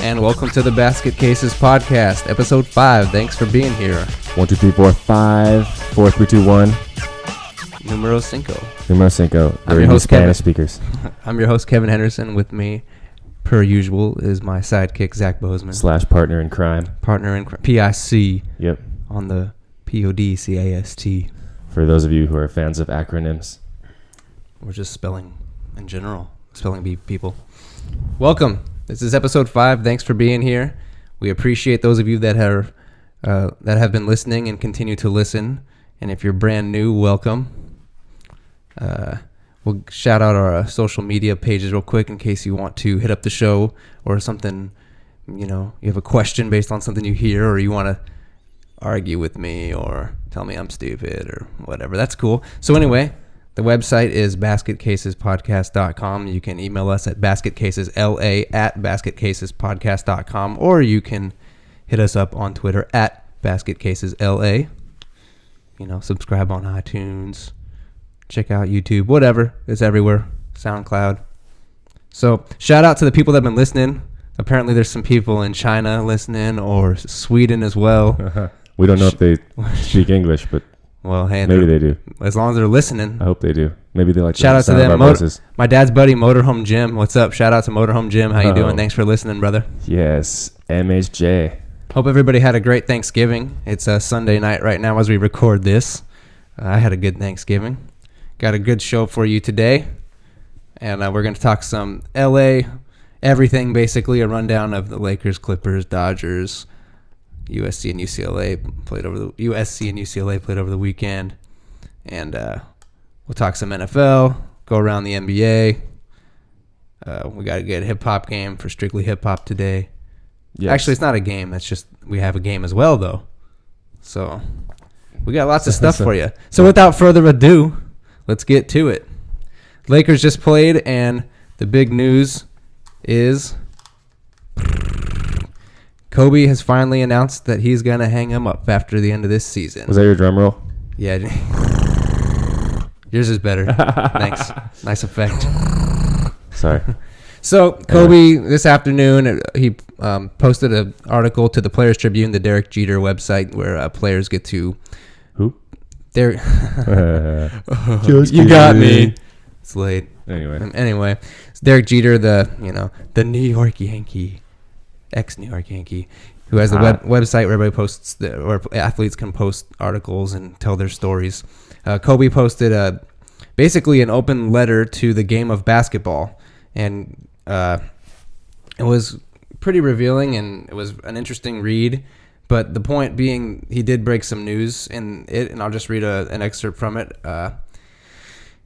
And welcome to the Basket Cases podcast, episode 5. Thanks for being here. 1, 2, 3, 4, 5, 4, 3, 2, 1. Numero cinco. Numero cinco. I'm your host, Spanish speakers. I'm your host, Kevin Henderson. With me, per usual, is my sidekick, Zach Bozeman. / partner in crime. Partner in crime. PIC. Yep. On the PODCAST. For those of you who are fans of acronyms. We're just spelling in general. Spelling bee people. Welcome. This is episode 5. Thanks for being here. We appreciate those of you that have been listening and continue to listen. And if you're brand new, welcome. We'll shout out our social media pages real quick in case you want to hit up the show or something, you have a question based on something you hear, or you want to argue with me or tell me I'm stupid or whatever. That's cool. So anyway, the website is basketcasespodcast.com. You can email us at basketcasesla@basketcasespodcast.com, or you can hit us up on Twitter at basketcasesla. Subscribe on iTunes. Check out YouTube, whatever. It's everywhere. SoundCloud. So shout out to the people that have been listening. Apparently there's some people in China listening, or Sweden as well. We don't know if they speak English, but maybe they do. As long as they're listening. I hope they do. Maybe they like shout out to them. My dad's buddy, Motorhome Jim. What's up? Shout out to Motorhome Jim. How you doing? Thanks for listening, brother. Yes, MHJ. Hope everybody had a great Thanksgiving. It's a Sunday night right now as we record this. I had a good Thanksgiving. Got a good show for you today. And we're going to talk some LA, everything basically, a rundown of the Lakers, Clippers, Dodgers, USC and UCLA played over the weekend. And we'll talk some NFL, go around the NBA. We got a good hip-hop game for Strictly Hip-Hop today. Yes. Actually, it's not a game. That's just we have a game as well, though. So we got lots of stuff for you. So without further ado, let's get to it. Lakers just played, and the big news is Kobe has finally announced that he's going to hang him up after the end of this season. Was that your drum roll? Yeah. Yours is better. Thanks. Nice effect. Sorry. So Kobe this afternoon, he posted an article to the Players Tribune, the Derek Jeter website, where players get to. Who? You got me. It's late. Anyway, it's Derek Jeter, the New York Yankee, ex-New York Yankee, who has the website where everybody posts, where athletes can post articles and tell their stories. Kobe posted basically an open letter to the game of basketball, and it was pretty revealing, and it was an interesting read. But the point being, he did break some news in it, and I'll just read an excerpt from it.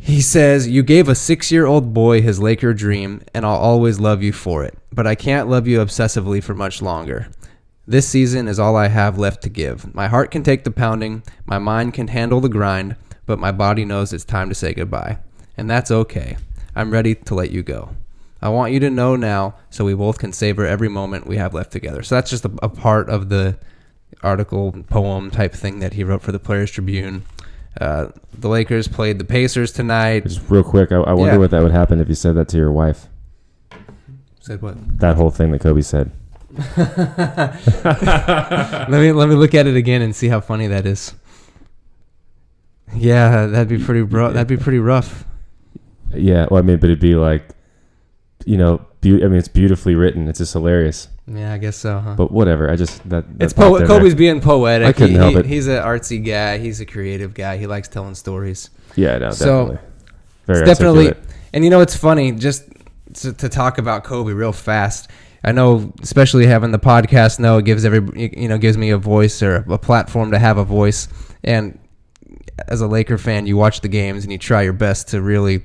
He says, "You gave a 6-year-old boy his Laker dream, and I'll always love you for it. But I can't love you obsessively for much longer. This season is all I have left to give. My heart can take the pounding, my mind can handle the grind, but my body knows it's time to say goodbye. And that's okay. I'm ready to let you go. I want you to know now so we both can savor every moment we have left together." So that's just a part of the article, poem type thing that he wrote for the Players Tribune. The Lakers played the Pacers tonight. Just real quick, I wonder what that would happen if you said that to your wife. Said what? That whole thing that Kobe said. Let me look at it again and see how funny that is. Yeah, that'd be pretty rough. Yeah, well, but it'd be like, it's beautifully written. It's just hilarious. Yeah, I guess so, huh? But whatever. It's Kobe's being poetic. I couldn't help it. He's an artsy guy. He's a creative guy. He likes telling stories. Yeah, no, definitely. Very definitely. And it's funny just to talk about Kobe real fast. I know, especially having the podcast, it gives gives me a voice, or a platform to have a voice. And as a Laker fan, you watch the games and you try your best to really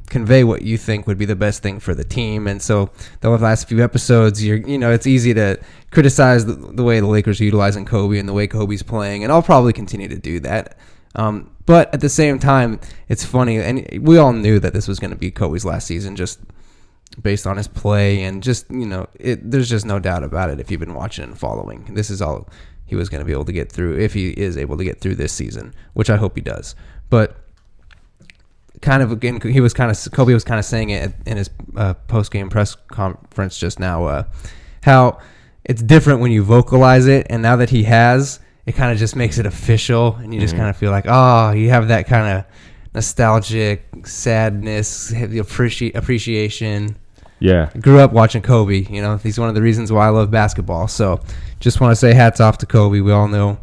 convey what you think would be the best thing for the team. And so the last few episodes, it's easy to criticize the way the Lakers are utilizing Kobe and the way Kobe's playing, and I'll probably continue to do that. But at the same time, it's funny, and we all knew that this was going to be Kobe's last season, just based on his play, and just, there's just no doubt about it if you've been watching and following. This is all he was going to be able to get through, if he is able to get through this season, which I hope he does. But Kobe was kind of saying it in his post-game press conference just now, how it's different when you vocalize it, and now that he has, it kind of just makes it official, and you just kind of feel like, oh, you have that kind of nostalgic sadness, the appreciation. Yeah. I grew up watching Kobe. He's one of the reasons why I love basketball. So just want to say hats off to Kobe. We all know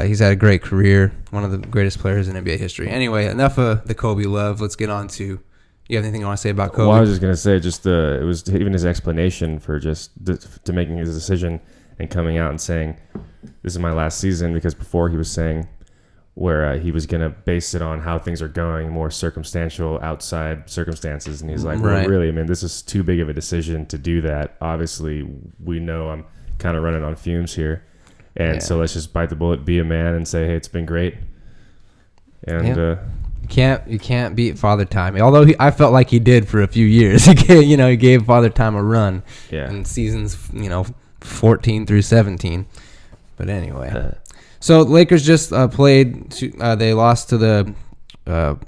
he's had a great career, one of the greatest players in NBA history. Anyway, enough of the Kobe love. Let's get on to, you have anything you want to say about Kobe? Well, I was just going to say, it was even his explanation for to making his decision and coming out and saying, this is my last season, because before he was saying where he was going to base it on how things are going, more circumstantial outside circumstances. And he's like, well, really, this is too big of a decision to do that. Obviously, we know I'm kind of running on fumes here. And so let's just bite the bullet, be a man, and say, hey, it's been great. And you can't beat Father Time. Although I felt like he did for a few years. He gave Father Time a run in seasons, 14 through 17. But anyway. So the Lakers just played. They lost to the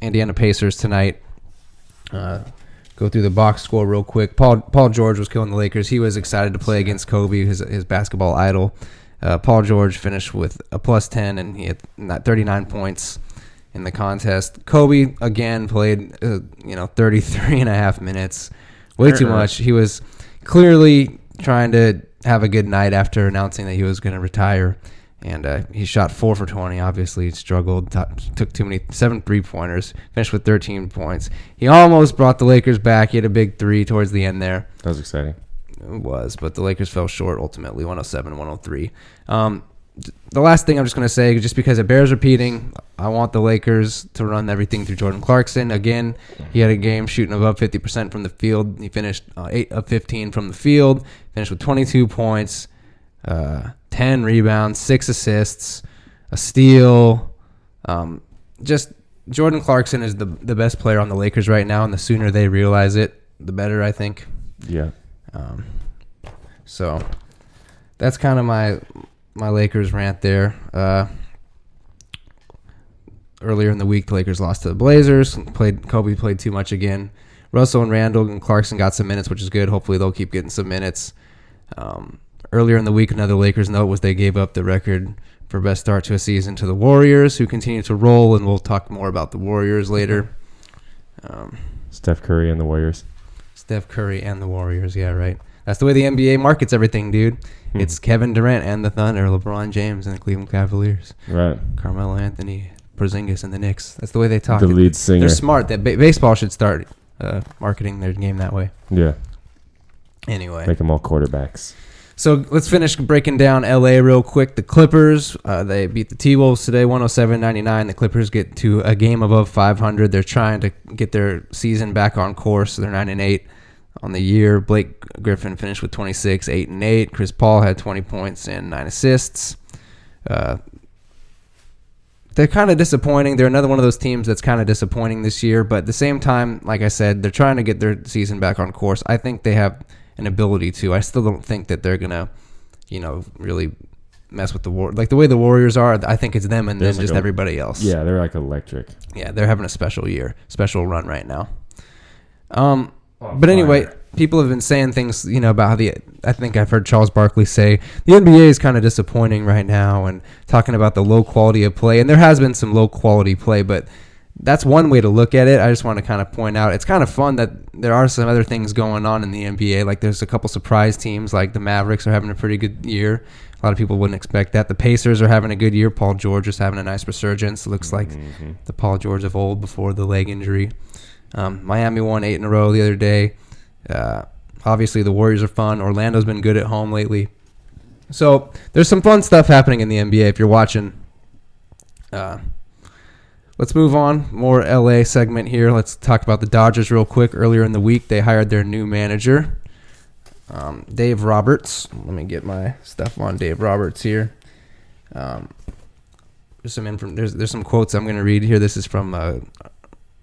Indiana Pacers tonight. Go through the box score real quick. Paul George was killing the Lakers. He was excited to play against Kobe, his basketball idol. Paul George finished with a +10, and he had 39 points in the contest. Kobe again played 33 and a half minutes, way too much. He was clearly trying to have a good night after announcing that he was going to retire. And he shot 4 for 20. Obviously, he struggled. Took 7 3-pointers. Finished with 13 points. He almost brought the Lakers back. He had a big 3 towards the end there. That was exciting. It was, but the Lakers fell short ultimately, 107-103. The last thing I'm just going to say, just because it bears repeating, I want the Lakers to run everything through Jordan Clarkson. Again, he had a game shooting above 50% from the field. He finished 8 of 15 from the field. Finished with 22 points. 10 rebounds, 6 assists, a steal. Just Jordan Clarkson is the best player on the Lakers right now, and the sooner they realize it, the better, I think. Yeah. So that's kind of my Lakers rant there. Earlier in the week, the Lakers lost to the Blazers. Kobe played too much again. Russell and Randall and Clarkson got some minutes, which is good. Hopefully they'll keep getting some minutes. Earlier in the week, another Lakers note was they gave up the record for best start to a season to the Warriors, who continue to roll, and we'll talk more about the Warriors later. Steph Curry and the Warriors. Steph Curry and the Warriors, yeah, right. That's the way the NBA markets everything, dude. It's Kevin Durant and the Thunder, LeBron James and the Cleveland Cavaliers. Right. Carmelo Anthony, Porzingis and the Knicks. That's the way they talk. The lead singer. They're smart. That baseball should start marketing their game that way. Yeah. Anyway. Make them all quarterbacks. So let's finish breaking down LA real quick. The Clippers, they beat the T-Wolves today, 107-99. The Clippers get to a game above 500. They're trying to get their season back on course. They're 9-8 on the year. Blake Griffin finished with 26, 8-8. Chris Paul had 20 points and 9 assists. They're kind of disappointing. They're another one of those teams that's kind of disappointing this year. But at the same time, like I said, they're trying to get their season back on course. I think they have an ability to. I still don't think that they're gonna, really mess with the war. Like the way the Warriors are, I think it's them and then just everybody else. Yeah, they're like electric. Yeah, they're having a special run right now. But anyway, people have been saying things, about how I think I've heard Charles Barkley say the NBA is kind of disappointing right now, and talking about the low quality of play. And there has been some low quality play, but that's one way to look at it. I just want to kind of point out it's kind of fun that there are some other things going on in the NBA. Like there's a couple surprise teams, like the Mavericks are having a pretty good year. A lot of people wouldn't expect that. The Pacers are having a good year. Paul George is having a nice resurgence. It looks like the Paul George of old before the leg injury. Miami won 8 in a row the other day. Obviously, the Warriors are fun. Orlando's been good at home lately. So there's some fun stuff happening in the NBA if you're watching. Let's move on. More LA segment here. Let's talk about the Dodgers real quick. Earlier in the week, they hired their new manager, Dave Roberts. Let me get my stuff on Dave Roberts here. There's some quotes I'm going to read here. This is from an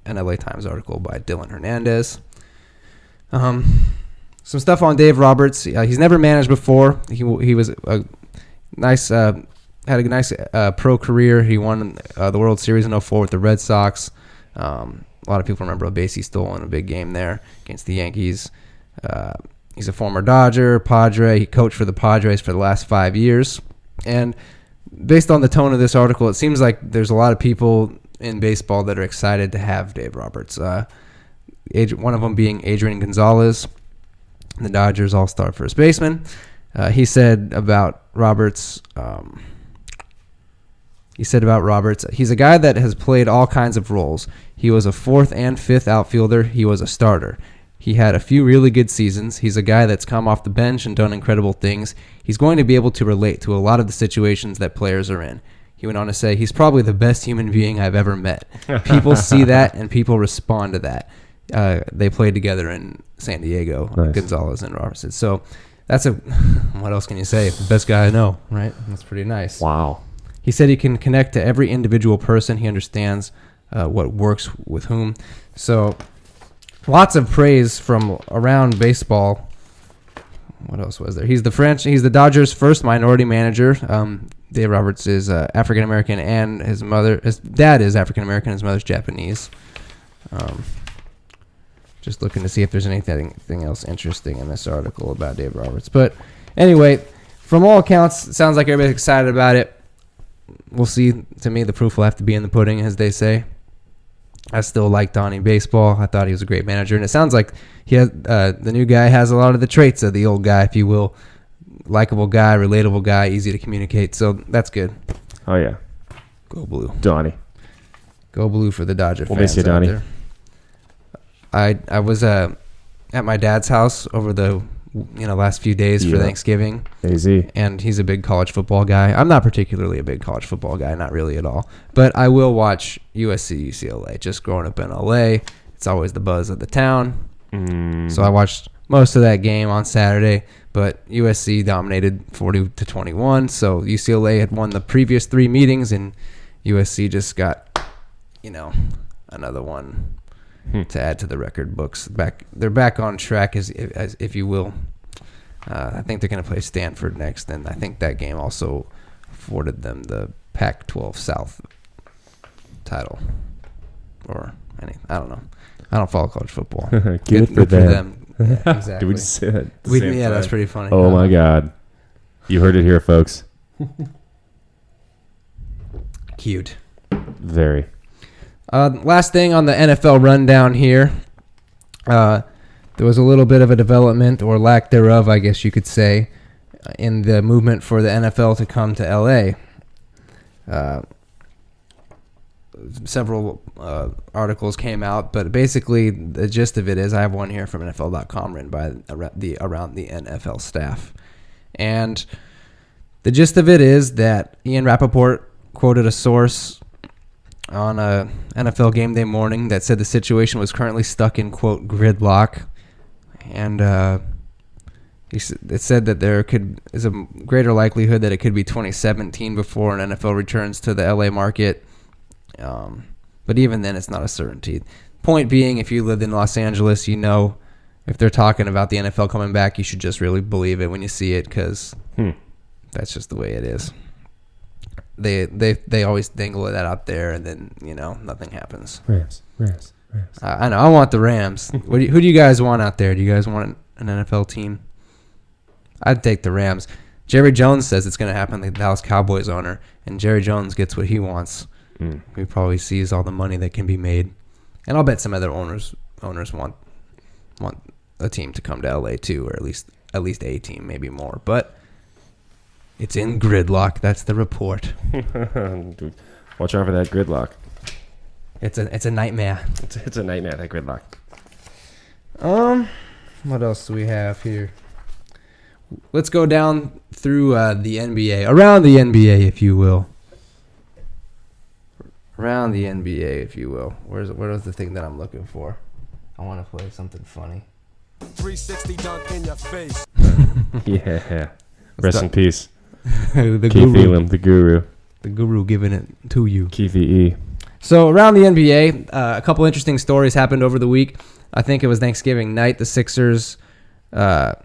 LA Times article by Dylan Hernandez. Some stuff on Dave Roberts. He's never managed before. He was a nice. Had a nice pro career. He won the World Series in 2004 with the Red Sox. A lot of people remember a base he stole in a big game there against the Yankees. He's a former Dodger, Padre. He coached for the Padres for the last 5 years. And based on the tone of this article, it seems like there's a lot of people in baseball that are excited to have Dave Roberts. One of them being Adrian Gonzalez, the Dodgers all-star first baseman. He said about Roberts, he's a guy that has played all kinds of roles. He was a fourth and fifth outfielder. He was a starter. He had a few really good seasons. He's a guy that's come off the bench and done incredible things. He's going to be able to relate to a lot of the situations that players are in. He went on to say, he's probably the best human being I've ever met. People see that, and people respond to that. They played together in San Diego, nice. Gonzalez and Robertson. So that's what else can you say? The best guy I know, right? That's pretty nice. Wow. He said he can connect to every individual person. He understands what works with whom. So lots of praise from around baseball. What else was there? He's the Dodgers' first minority manager. Dave Roberts is African American, and his dad is African American. His mother's Japanese. Just looking to see if there's anything else interesting in this article about Dave Roberts. But anyway, from all accounts, it sounds like everybody's excited about it. We'll see. To me, the proof will have to be in the pudding, as they say. I still like Donnie Baseball. I thought he was a great manager, and it sounds like the new guy has a lot of the traits of the old guy, if you will. Likeable guy, relatable guy, easy to communicate. So that's good. Oh yeah, go blue, Donnie. Go blue for the Dodger fans. We'll miss you, Donnie. There. I was at my dad's house over the last few days for Thanksgiving. AZ. And he's a big college football guy. I'm not particularly a big college football guy, not really at all. But I will watch USC UCLA. Just growing up in LA, it's always the buzz of the town. So I watched most of that game on Saturday, but USC dominated 40-21. So UCLA had won the previous 3 meetings, and USC just got, another one to add to the record books. They're back on track, as if you will. I think they're going to play Stanford next, and I think that game also afforded them the Pac-12 South title. Or I don't know. I don't follow college football. Good for them. Yeah, exactly. Did we just say that? Yeah, that's pretty funny. Oh my God, you heard it here, folks. Cute. Very. Last thing on the NFL rundown here. There was a little bit of a development, or lack thereof, I guess you could say, in the movement for the NFL to come to LA. Several articles came out, but basically the gist of it is, I have one here from NFL.com written by around the NFL staff. And the gist of it is that Ian Rappaport quoted a source on a NFL Game Day morning that said the situation was currently stuck in, quote, gridlock. And it said that there is a greater likelihood that it could be 2017 before an NFL returns to the LA market. But even then, it's not a certainty. Point being, if you lived in Los Angeles, if they're talking about the NFL coming back, you should just really believe it when you see it, because that's just the way it is. They always dangle that out there, and then nothing happens. Rams. I know. I want the Rams. Who do you guys want out there? Do you guys want an NFL team? I'd take the Rams. Jerry Jones says it's going to happen. The Dallas Cowboys owner, and Jerry Jones gets what he wants. He probably sees all the money that can be made, and I'll bet some other owners want a team to come to LA too, or at least a team, maybe more. But it's in gridlock. That's the report. Dude, watch out for that gridlock. It's a nightmare. It's a nightmare, that gridlock. What else do we have here? Let's go down through the NBA, around the NBA, if you will. Around the NBA, if you will. Where's the thing that I'm looking for? I want to play something funny. 360 dunk in your face. Yeah. Rest in peace. The Keith guru. Elam, the guru. The guru giving it to you. Keith E. So around the NBA, a couple interesting stories happened over the week. I think it was Thanksgiving night. The Sixers, earlier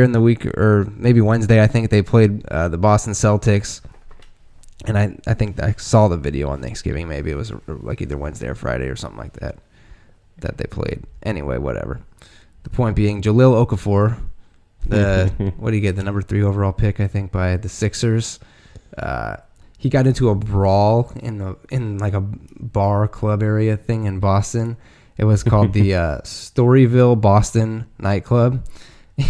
in the week, or maybe Wednesday, I think they played the Boston Celtics. And I think I saw the video on Thanksgiving. Maybe it was like either Wednesday or Friday or something like that they played. Anyway, whatever. The point being, Jahlil Okafor, what do you get? The number 3 overall pick, I think, by the Sixers. He got into a brawl in like a bar club area thing in Boston. It was called the Storyville Boston nightclub.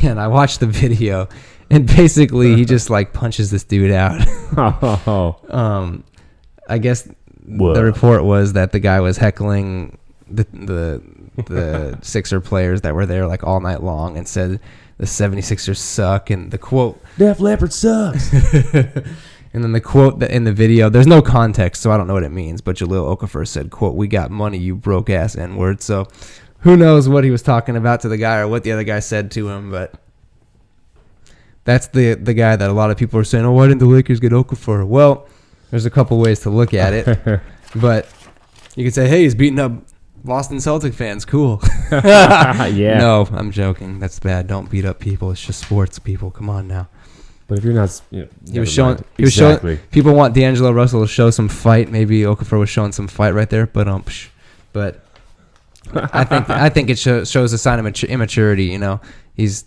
And I watched the video, and basically he just like punches this dude out. I guess the report was that the guy was heckling the Sixer players that were there like all night long and said the 76ers suck, and the quote, Def Leppard sucks. and then the quote that in the video, there's no context, so I don't know what it means, but Jahlil Okafor said, quote, "We got money, you broke ass N-word." So who knows what he was talking about to the guy or what the other guy said to him, but that's the guy that a lot of people are saying, oh, why didn't the Lakers get Okafor? Well, there's a couple ways to look at it, but you could say, hey, he's beating up Boston Celtic fans. Cool. Yeah. No, I'm joking. That's bad. Don't beat up people. It's just sports, people. Come on now. But if you're not, He was showing. People want D'Angelo Russell to show some fight. Maybe Okafor was showing some fight right there, but I think it shows a sign of immaturity. You know, he's,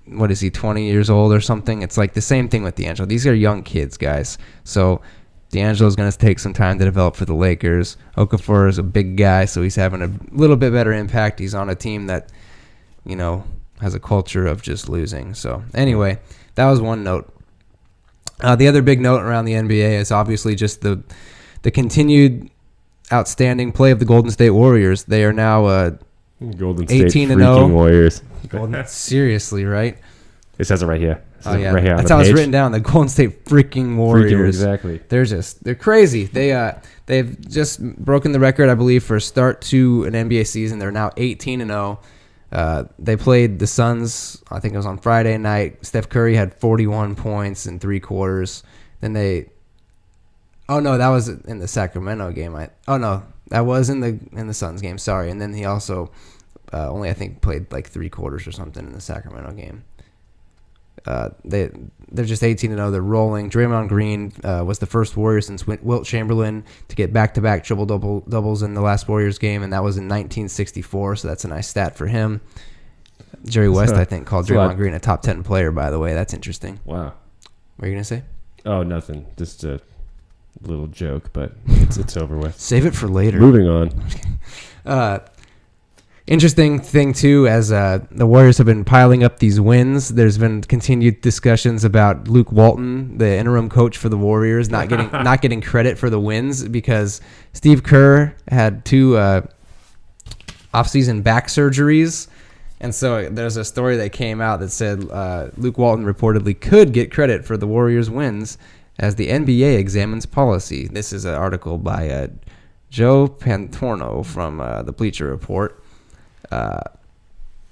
what is he, 20 years old or something? It's like the same thing with D'Angelo. These are young kids, guys. So D'Angelo's going to take some time to develop for the Lakers. Okafor is a big guy, so he's having a little bit better impact. He's on a team that, you know, has a culture of just losing. So anyway, that was one note. The other big note around the NBA is obviously just the continued outstanding play of the Golden State Warriors. They are now Golden State 18-0 Warriors. Seriously, right? It says it right here. Oh yeah, right here that's how it's written down. The Golden State freaking Warriors. Exactly. They're crazy. They've just broken the record, I believe, for a start to an NBA season. They're now 18-0. They played the Suns. I think it was on Friday night. Steph Curry had 41 points in 3 quarters. Then oh no, that was in the Sacramento game. That was in the Suns game. Sorry. And then he also only, I think, played like 3 quarters or something in the Sacramento game. They're just 18-0. They're rolling. Draymond Green was the first Warrior since Wilt Chamberlain to get back-to-back triple-doubles in the last Warriors game, and that was in 1964, so that's a nice stat for him. Jerry West, I think, called Draymond Green a top 10 player, by the way. That's interesting. Wow. What were you going to say? Oh, nothing. Just a little joke, but it's over with. Save it for later. Moving on. Interesting thing, too, as the Warriors have been piling up these wins, there's been continued discussions about Luke Walton, the interim coach for the Warriors, not getting credit for the wins because Steve Kerr had 2 off-season back surgeries. And so there's a story that came out that said Luke Walton reportedly could get credit for the Warriors' wins as the NBA examines policy. This is an article by Joe Pantorno from the Bleacher Report.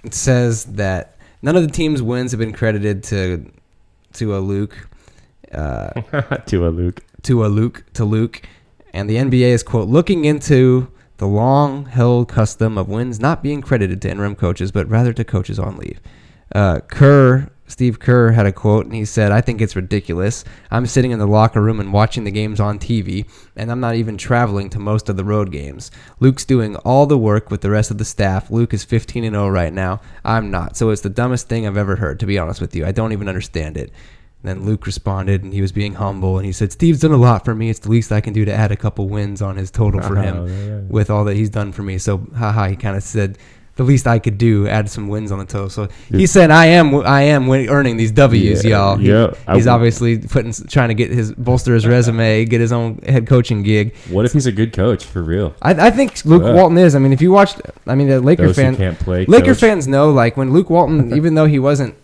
It says that none of the team's wins have been credited to Luke. To Luke. And the NBA is, quote, looking into the long-held custom of wins not being credited to interim coaches, but rather to coaches on leave. Steve Kerr had a quote, and he said, I think it's ridiculous. I'm sitting in the locker room and watching the games on TV, and I'm not even traveling to most of the road games. Luke's doing all the work with the rest of the staff. Luke is 15-0 right now. I'm not. So it's the dumbest thing I've ever heard, to be honest with you. I don't even understand it. And then Luke responded, and he was being humble, and he said, Steve's done a lot for me. It's the least I can do to add a couple wins on his total for him with all that he's done for me. So, he kind of said, the least I could do, add some wins on the total. So he said, I am earning these W's, y'all. He's obviously trying to bolster his resume, get his own head coaching gig. What if he's a good coach for real? I think Luke Walton is. I mean, if you watched, the Laker fans know, like when Luke Walton, even though he wasn't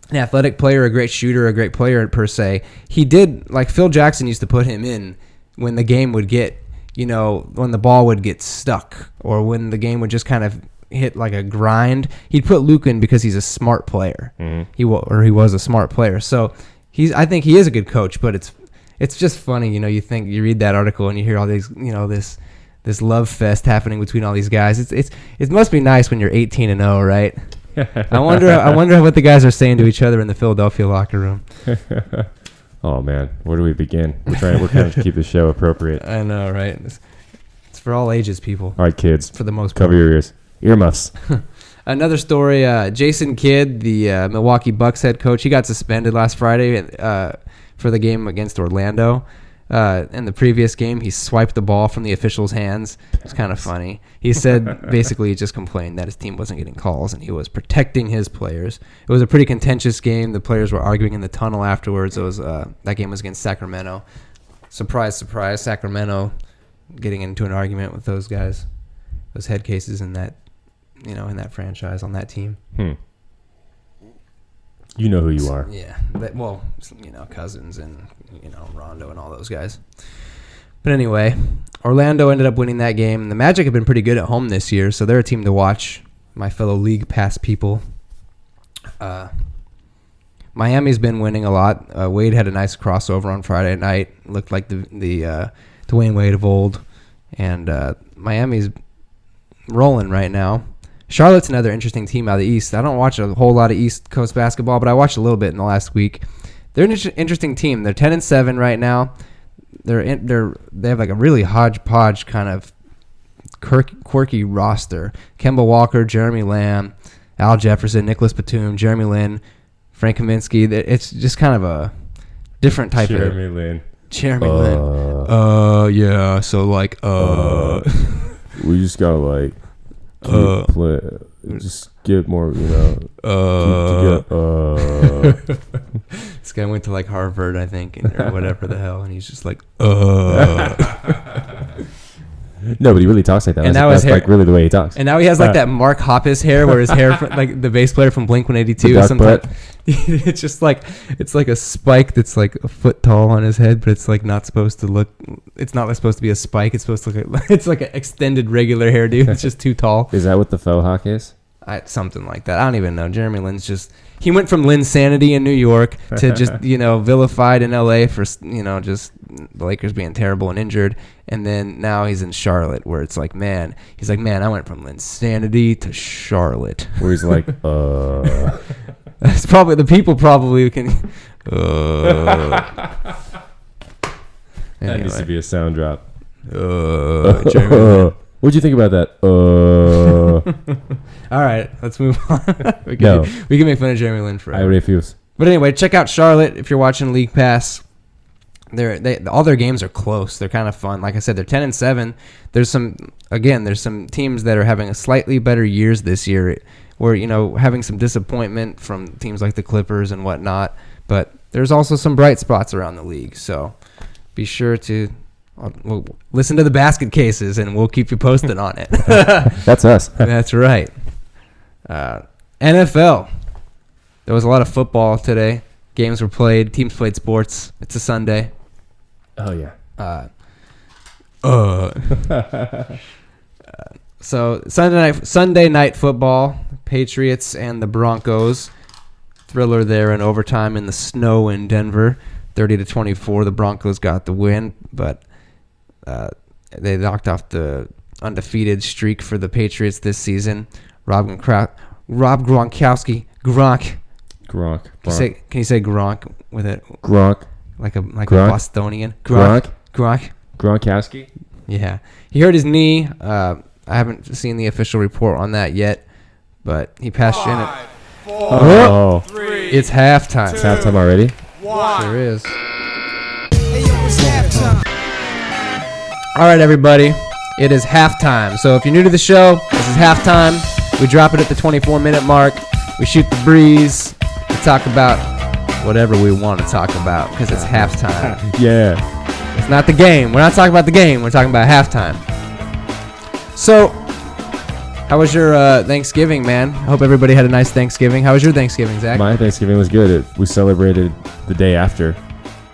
an athletic player, a great shooter, a great player per se, he did, like Phil Jackson used to put him in when the game would get, when the ball would get stuck or when the game would just kind of hit like a grind. He'd put Luke in because he's a smart player. Mm-hmm. He was a smart player. So I think he is a good coach, but it's just funny, you read that article and you hear all these, this love fest happening between all these guys. It must be nice when you're 18-0, right? I wonder what the guys are saying to each other in the Philadelphia locker room. Oh man, where do we begin? We're trying to keep the show appropriate. I know, right? It's for all ages, people. All right, kids. For the most part. Cover your ears. Earmuffs. Another story, Jason Kidd, the Milwaukee Bucks head coach, he got suspended last Friday for the game against Orlando. In the previous game, he swiped the ball from the officials' hands. It's kind of funny. He said basically he just complained that his team wasn't getting calls and he was protecting his players. It was a pretty contentious game. The players were arguing in the tunnel afterwards. It was that game was against Sacramento. Surprise, surprise, Sacramento getting into an argument with those guys, those head cases in that, in that franchise on that team. You know who you are. Yeah. Cousins and, Rondo and all those guys. But anyway, Orlando ended up winning that game. The Magic have been pretty good at home this year, so they're a team to watch, my fellow League Pass people. Miami's been winning a lot. Wade had a nice crossover on Friday night. Looked like the Dwayne Wade of old. And Miami's rolling right now. Charlotte's another interesting team out of the East. I don't watch a whole lot of East Coast basketball, but I watched a little bit in the last week. They're an interesting team. They're 10-7 right now. They have like a really hodgepodge kind of quirky roster. Kemba Walker, Jeremy Lamb, Al Jefferson, Nicholas Batum, Jeremy Lin, Frank Kaminsky. It's just kind of a different type Jeremy of Lin. Jeremy Lin. Yeah. So we just gotta play. Just get more, This guy went to Harvard, I think, or whatever the hell, and he's just like, No, but he really talks like that. And that's really the way he talks. And now he has that Mark Hoppus hair, where his hair, the bass player from Blink-182, is sometimes it's just it's like a spike that's like a foot tall on his head, but it's not supposed to look. It's not supposed to be a spike. It's supposed to look. It's like an extended regular hairdo. It's just too tall. Is that what the faux hawk is? Something like that. I don't even know. Jeremy Lin's he went from Linsanity in New York to just, vilified in LA for, just the Lakers being terrible and injured. And then now he's in Charlotte, where it's man, I went from Linsanity to Charlotte. Where he's like, It's probably, the people probably can, That needs to be a sound drop. Jeremy What'd you think about that? All right, let's move on. we can make fun of Jeremy Lin forever. I refuse. But anyway, check out Charlotte if you're watching League Pass. All their games are close. They're kind of fun. Like I said, they're 10-7. There's some teams that are having a slightly better years this year. We're having some disappointment from teams like the Clippers and whatnot. But there's also some bright spots around the league. So be sure to we'll listen to the basket cases, and we'll keep you posted on it. That's us. That's right. NFL. There was a lot of football today. Games were played. Teams played sports. It's a Sunday. Oh, yeah. So Sunday night football, Patriots and the Broncos. Thriller there in overtime in the snow in Denver. 30-24. The Broncos got the win, but they knocked off the undefeated streak for the Patriots this season. Rob Gronkowski. Gronk. Can you say Gronk with it? Gronk. Like a Gronk. Bostonian. Gronk. Gronkowski. Yeah. He hurt his knee. I haven't seen the official report on that yet, but he passed in it. 5, 4, 3, it's halftime. It's halftime already? Sure is. All right, everybody. It is halftime. So if you're new to the show, this is halftime. We drop it at the 24-minute mark. We shoot the breeze. We talk about whatever we want to talk about because it's halftime. Yeah. It's not the game. We're not talking about the game. We're talking about halftime. So, how was your Thanksgiving, man? I hope everybody had a nice Thanksgiving. How was your Thanksgiving, Zach? My Thanksgiving was good. We celebrated the day after.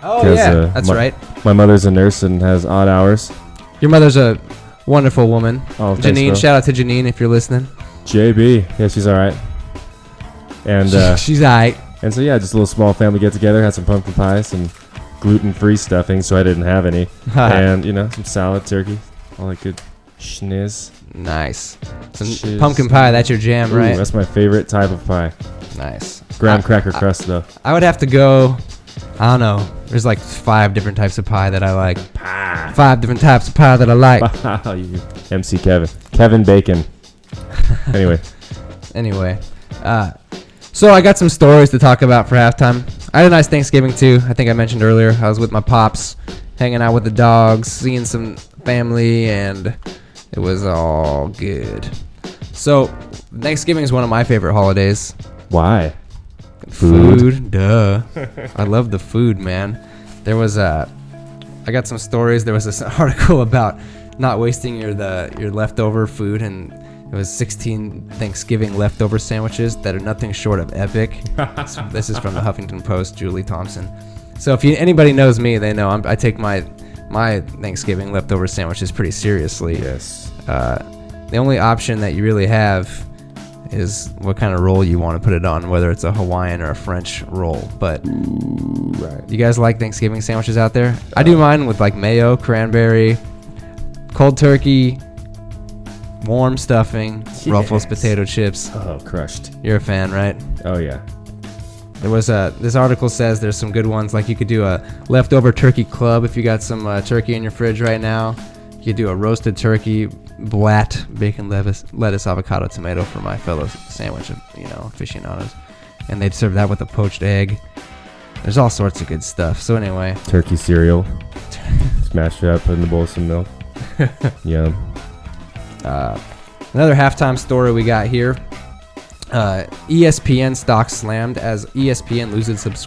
Oh, yeah. That's right. My mother's a nurse and has odd hours. Your mother's a wonderful woman. Oh, Janine, thanks, shout out to Janine if you're listening. JB. Yeah, she's all right. And she's all right. And so, yeah, just a little small family get-together. Had some pumpkin pie, some gluten-free stuffing, so I didn't have any. And, some salad, turkey, all that good schniz. Nice. Some pumpkin pie, that's your jam, right? Ooh, that's my favorite type of pie. Nice. Graham cracker crust, though. I would have to go, I don't know, There's like 5 different types of pie that I like. 5 different types of pie that I like. You MC Kevin Bacon. Anyway. So I got some stories to talk about for halftime. I had a nice Thanksgiving too. I think I mentioned earlier. I was with my pops, hanging out with the dogs, seeing some family, and it was all good. So Thanksgiving is one of my favorite holidays. Why? Food. Duh. I love the food, man. There was I got some stories. There was this article about not wasting your leftover food, and it was 16 Thanksgiving leftover sandwiches that are nothing short of epic. This is from the Huffington Post, Julie Thompson. So if anybody knows me, they know I take my Thanksgiving leftover sandwiches pretty seriously. Yes. The only option that you really have is what kind of roll you want to put it on, whether it's a Hawaiian or a French roll. But Right. you guys like Thanksgiving sandwiches out there? I do mine with like mayo, cranberry, cold turkey, warm stuffing, Ruffles potato chips. Oh, crushed. You're a fan, right? Oh, yeah. There was this article says there's some good ones, like you could do a leftover turkey club if you got some turkey in your fridge right now. You could do a roasted turkey, blat, bacon, lettuce, avocado, tomato for my fellow sandwich, aficionados. And they'd serve that with a poached egg. There's all sorts of good stuff. So anyway. Turkey cereal. Smash it up, put in the bowl of some milk. Yum. Another halftime story we got here. ESPN stock slammed as ESPN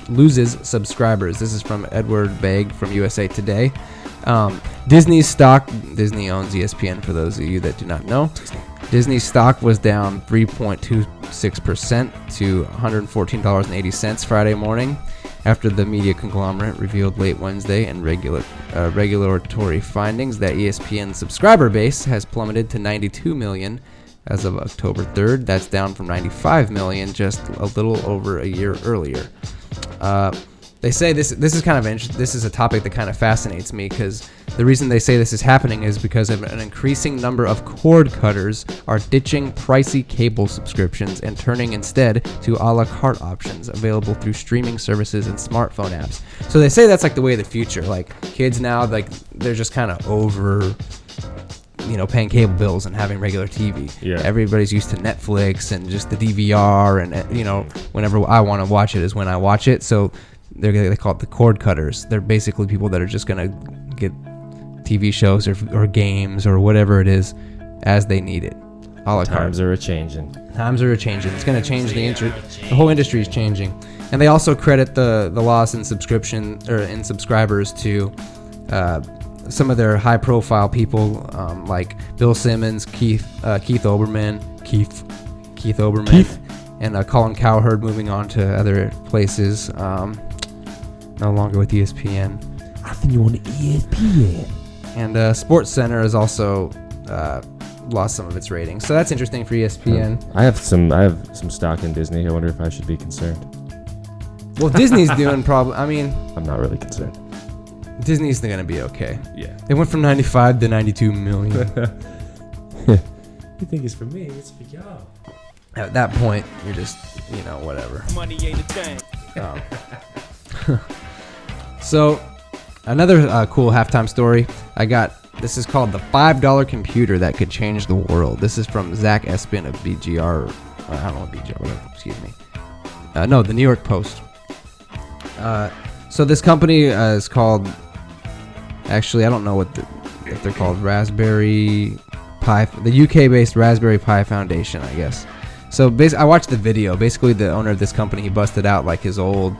loses subscribers. This is from Edward Begg from USA Today. Disney's stock, Disney owns ESPN for those of you that do not know. Disney's stock was down 3.26% to $114.80 Friday morning after the media conglomerate revealed late Wednesday and regulatory findings that ESPN's subscriber base has plummeted to 92 million as of October 3rd. That's down from 95 million just a little over a year earlier. They say this is kind of this is a topic that kind of fascinates me, because the reason they say this is happening is because an increasing number of cord cutters are ditching pricey cable subscriptions and turning instead to a la carte options available through streaming services and smartphone apps. So they say that's like the way of the future. Like kids now, like they're just kind of over paying cable bills and having regular TV. Yeah. Everybody's used to Netflix and just the DVR, and whenever I want to watch it is when I watch it. So they call it the cord cutters. They're basically people that are just gonna get TV shows or games or whatever it is as they need it. A la carte. Times are a-changing. Times are a-changing. It's gonna change the whole industry is changing. And they also credit the loss in subscribers to some of their high-profile people, like Bill Simmons, Keith Olbermann, and Colin Cowherd moving on to other places. No longer with ESPN. I think you want ESPN. And SportsCenter has also lost some of its ratings, so that's interesting for ESPN. I have some stock in Disney. I wonder if I should be concerned. Well, Disney's doing probably. I mean, I'm not really concerned. Disney's going to be okay. Yeah. They went from 95 to 92 million. You think it's for me? It's for y'all. At that point, you're just, whatever. Money ain't a thing. So, another cool halftime story I got. This is called the $5 computer that could change the world. This is from Zach Espin of BGR. I don't know what BGR, whatever. Excuse me. No, the New York Post. So this company is called. Actually, I don't know what they're called. Raspberry Pi, the UK-based Raspberry Pi Foundation, I guess. So I watched the video. Basically, the owner of this company, he busted out like his old,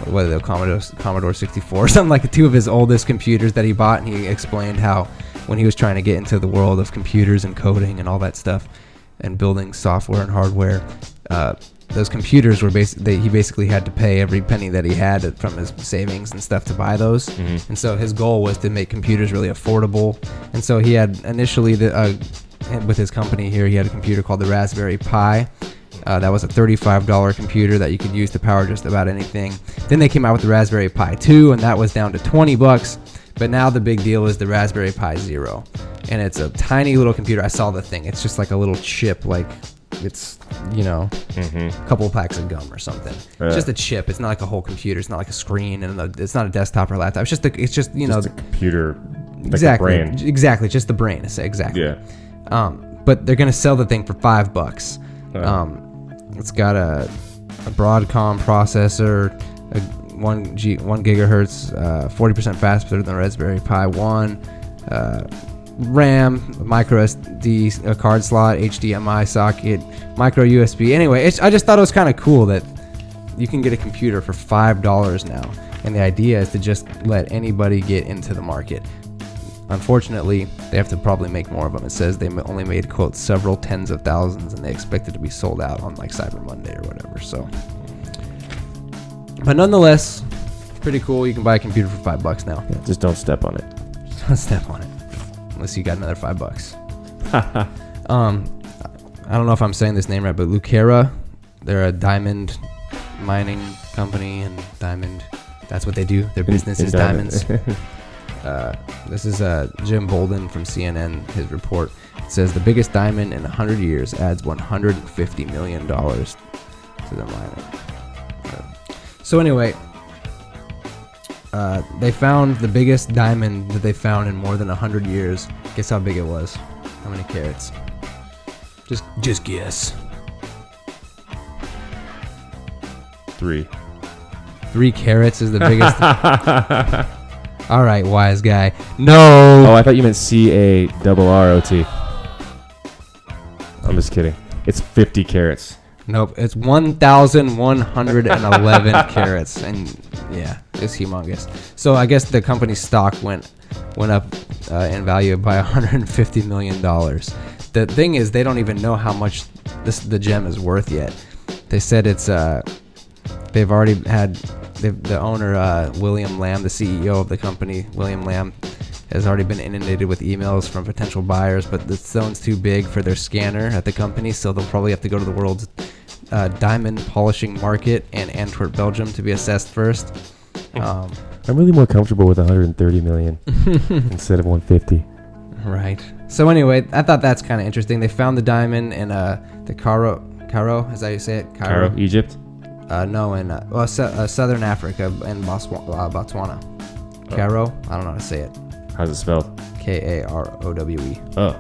whether they're Commodore 64 or something, like 2 of his oldest computers that he bought, and he explained how when he was trying to get into the world of computers and coding and all that stuff and building software and hardware, those computers were he basically had to pay every penny that he had from his savings and stuff to buy those. Mm-hmm. And so his goal was to make computers really affordable. And so he had initially with his company here, he had a computer called the Raspberry Pi. That was a $35 computer that you could use to power just about anything. Then they came out with the Raspberry Pi 2, and that was down to $20. But now the big deal is the Raspberry Pi Zero. And it's a tiny little computer. I saw the thing. It's just like a little chip, like it's a couple packs of gum or something. It's just a chip. It's not like a whole computer. It's not like a screen, and it's not a desktop or laptop. It's just a computer. Exactly. Like the brain. Exactly. Just the brain. Exactly. Yeah. But they're gonna sell the thing for $5. It's got a Broadcom processor, a 1 gigahertz, 40% faster than the Raspberry Pi 1, RAM, micro SD card slot, HDMI socket, micro USB. Anyway, I just thought it was kind of cool that you can get a computer for $5 now, and the idea is to just let anybody get into the market. Unfortunately, they have to probably make more of them. It says they only made, quote, several tens of thousands, and they expect it to be sold out on like Cyber Monday or whatever. So, but nonetheless, pretty cool. You can buy a computer for $5 now. Yeah, just don't step on it. Don't step on it, unless you got another $5. I don't know if I'm saying this name right, but Lucera, they're a diamond mining company, and diamond, that's what they do. Their business is diamonds. This is Jim Bolden from CNN. His report says the biggest diamond in 100 years adds $150 million to the mining. So anyway, they found the biggest diamond that they found in more than 100 years. Guess how big it was? How many carats? Just guess. 3. 3 carats is the biggest. All right, wise guy. No. Oh, I thought you meant CARROT. I'm just kidding. It's 50 carats. Nope, it's 1,111 carats, and yeah, it's humongous. So I guess the company's stock went up in value by $150 million. The thing is, they don't even know how much the gem is worth yet. They said it's they've already had. The owner, William Lamb, the CEO of the company, William Lamb, has already been inundated with emails from potential buyers, but the stone's too big for their scanner at the company, so they'll probably have to go to the world's diamond polishing market in Antwerp, Belgium, to be assessed first. I'm really more comfortable with 130 million instead of 150. Right. So anyway, I thought that's kind of interesting. They found the diamond in the Cairo, is that how you say it? Cairo, Egypt? No, in Southern Africa, in Botswana. Cairo? I don't know how to say it. How's it spelled? Karowe. Oh.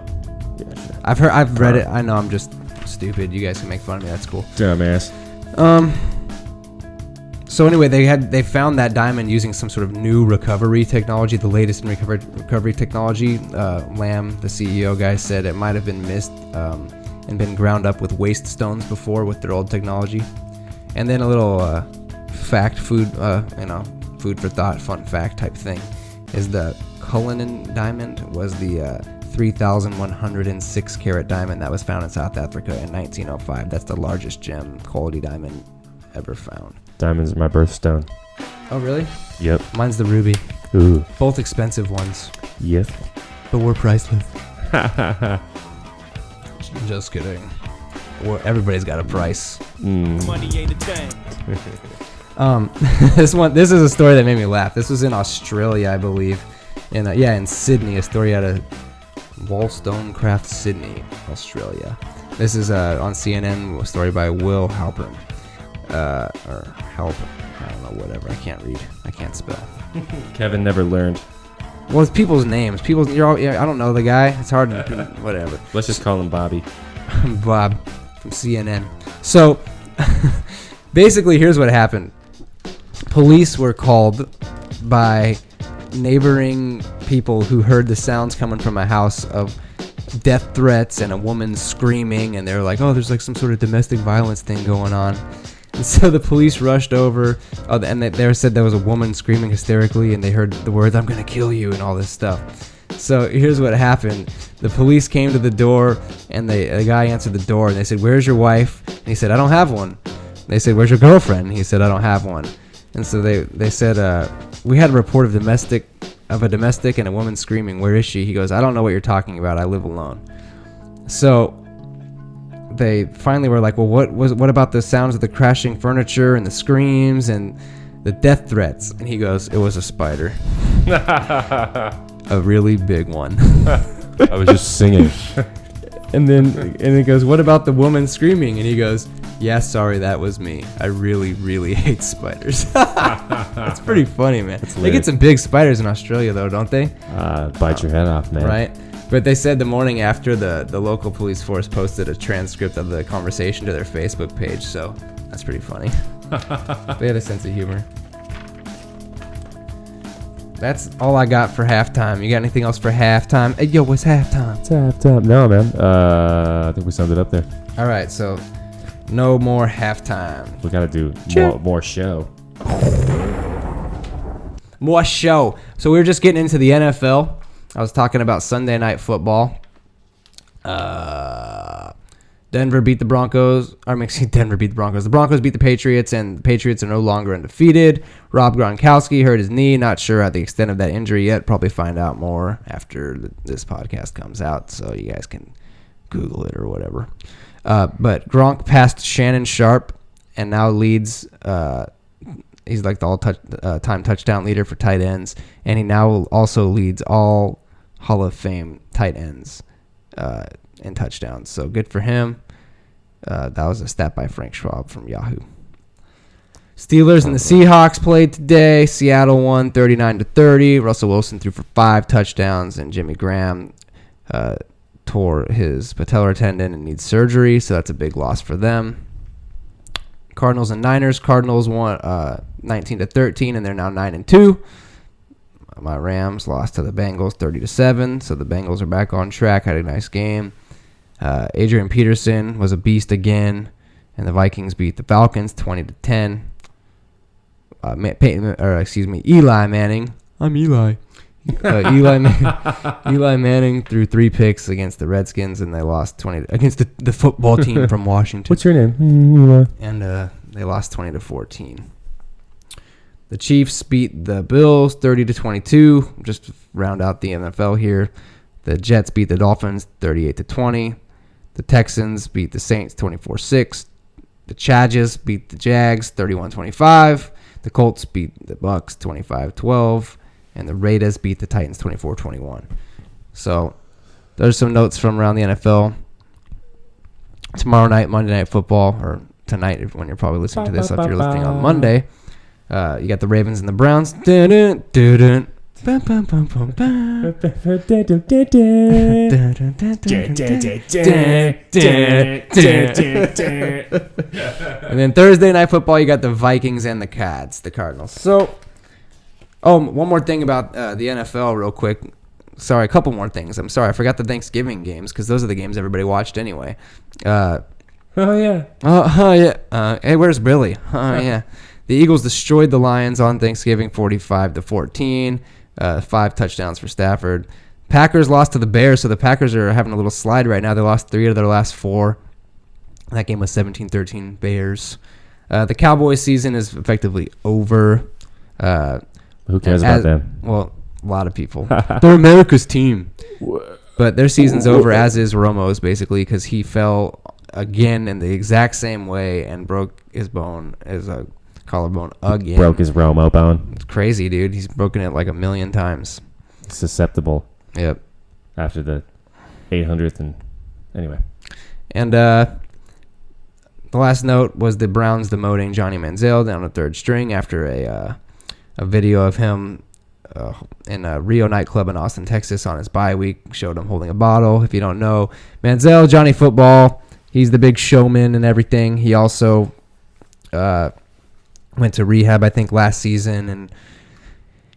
Yeah, sure. I've read it. I know I'm just stupid. You guys can make fun of me. That's cool. Dumbass. So anyway, they found that diamond using some sort of new recovery technology, the latest in recovery technology. Lamb, the CEO guy, said it might have been missed and been ground up with waste stones before with their old technology. And then a little food for thought, fun fact type thing, is the Cullinan diamond was the 3,106 carat diamond that was found in South Africa in 1905. That's the largest gem quality diamond ever found. Diamonds are my birthstone. Oh, really? Yep. Mine's the ruby. Ooh. Both expensive ones. Yes. But we're priceless. Just kidding. Everybody's got a price. Money ain't a thing. This is a story that made me laugh. This was in Australia, I believe. In Sydney, a story out of Wollstonecraft, Sydney, Australia. This is on CNN, a story by Will Halpern. Or Halpern. I don't know, whatever. I can't read. I can't spell. Kevin never learned. Well, it's people's names. I don't know the guy. It's hard to, whatever. Let's just call him Bobby. Bob from CNN. So, basically, here's what happened. Police were called by neighboring people who heard the sounds coming from a house of death threats and a woman screaming, and they were like, oh, there's like some sort of domestic violence thing going on. And so the police rushed over, and they said there was a woman screaming hysterically, and they heard the words, I'm going to kill you, and all this stuff. So here's what happened. The police came to the door, and the guy answered the door, and they said, where's your wife? And he said, I don't have one. They said, where's your girlfriend? And he said, I don't have one. And so they said, we had a report of a domestic and a woman screaming. Where is she? He goes, I don't know what you're talking about. I live alone. So they finally were like, well, what about the sounds of the crashing furniture and the screams and the death threats? And he goes, it was a spider. A really big one. I was just singing. And it goes, what about the woman screaming? And he goes, yeah, sorry, that was me. I really, really hate spiders. That's pretty funny, man. They get some big spiders in Australia, though, don't they? Bite your head off, man. Right? But they said the morning after the local police force posted a transcript of the conversation to their Facebook page, so that's pretty funny. They had a sense of humor. That's all I got for halftime. You got anything else for halftime? Hey, yo, what's halftime? It's halftime. No, man. I think we summed it up there. All right, so no more halftime. We got to do more show. More show. So we were just getting into the NFL. I was talking about Sunday Night Football. Denver beat the Broncos. Denver beat the Broncos. The Broncos beat the Patriots, and the Patriots are no longer undefeated. Rob Gronkowski hurt his knee. Not sure at the extent of that injury yet. Probably find out more after this podcast comes out, so you guys can Google it or whatever. But Gronk passed Shannon Sharp and now leads. He's like the all-time touchdown leader for tight ends, and he now also leads all Hall of Fame tight ends in touchdowns. So good for him. That was a stat by Frank Schwab from Yahoo. Steelers and the Seahawks played today. Seattle won 39-30. Russell Wilson threw for 5 touchdowns, and Jimmy Graham tore his patellar tendon and needs surgery, so that's a big loss for them. Cardinals and Niners. Cardinals won 19-13, and they're now 9-2. My Rams lost to the Bengals 30-7, so the Bengals are back on track. Had a nice game. Adrian Peterson was a beast again, and the Vikings beat the Falcons 20-10. Eli Manning. I'm Eli. Eli Manning threw 3 picks against the Redskins, and they lost 20 against the football team from Washington. What's your name? Eli. And they lost 20-14. The Chiefs beat the Bills 30-22. Just to round out the NFL here. The Jets beat the Dolphins 38-20. The Texans beat the Saints 24-6. The Chargers beat the Jags 31-25. The Colts beat the Bucks 25-12. And the Raiders beat the Titans 24-21. So there's some notes from around the NFL. Tomorrow night, Monday Night Football, or tonight when you're probably listening to this, if you're listening on Monday, you got the Ravens and the Browns. And then Thursday Night Football, you got the Vikings and the Cardinals. So, one more thing about the NFL real quick. Sorry, a couple more things. I'm sorry, I forgot the Thanksgiving games because those are the games everybody watched anyway. Oh, yeah. Hey, where's Billy? Oh, yeah. The Eagles destroyed the Lions on Thanksgiving 45-14. 5 touchdowns for Stafford. Packers lost to the Bears, so the Packers are having a little slide right now. They lost 3 of their last 4. That game was 17-13 Bears. The Cowboys season is effectively over. Who cares about them? Well, a lot of people. They're America's team. But their season's over, as is Romo's, basically, because he fell again in the exact same way and broke his bone, his collarbone again. Broke his Romo bone. It's crazy, dude. He's broken it like 1,000,000 times. Susceptible. Yep. After the 800th and anyway. And the last note was the Browns demoting Johnny Manziel down to 3rd string after a video of him in a Rio nightclub in Austin, Texas on his bye week showed him holding a bottle. If you don't know, Manziel, Johnny Football, he's the big showman and everything. He also went to rehab, I think, last season, and